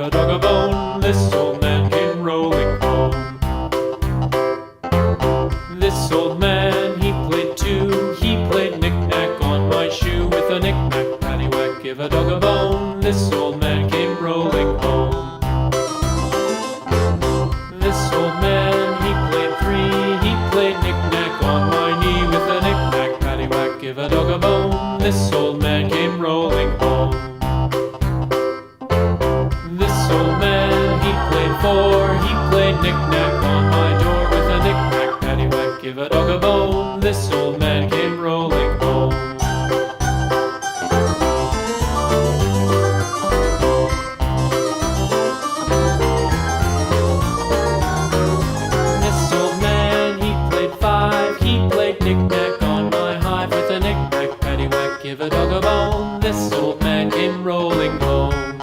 a dog a bone. This old man came rolling home. This old man, he played too. He played knick-knack on my shoe. With a knick-knack, paddywhack, give a dog a bone. This old man came rolling home. This old man, he played three. He played knick-knack on my knee. With a knick-knack, paddywhack, give a dog a bone. This old man came rolling home. This old man, he played four. He played knick-knack on my door. With a knick-knack, paddywhack, give a dog a bone. This old man came rolling home. This old man, he played five. He played knick-knack on my hive. With a knick-knack, paddywhack, give a dog a bone. This old man came rolling home.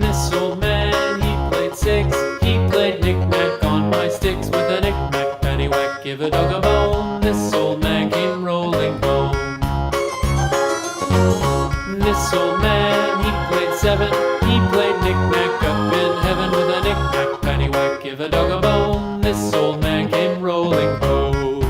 This old man, he played six. He played knick-knack on my sticks. With a knick-knack, paddywhack, give a dog a bone. This old man came rolling home. This old man, he played seven. He played knick-knack up in heaven. With a knick-knack, paddywhack, give a dog a bone. This old man came rolling home.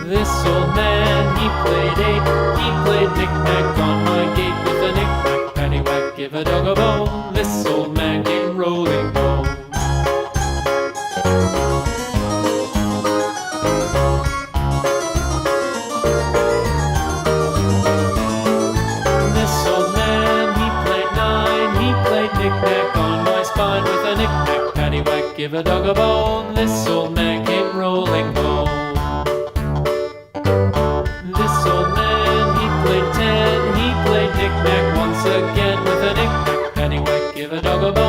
This old man, he played eight. He played knick-knack on my gate. With a knick-knack, paddywhack, give a dog a bone. This old man came rolling home. This old man, he played nine. He played knick-knack on my spine. With a knick-knack, paddywhack, give a dog a bone. This old man came rolling home. This old man, he played ten. He played knick-knack once again. With a knick-knack, paddywhack, give a dog a bone.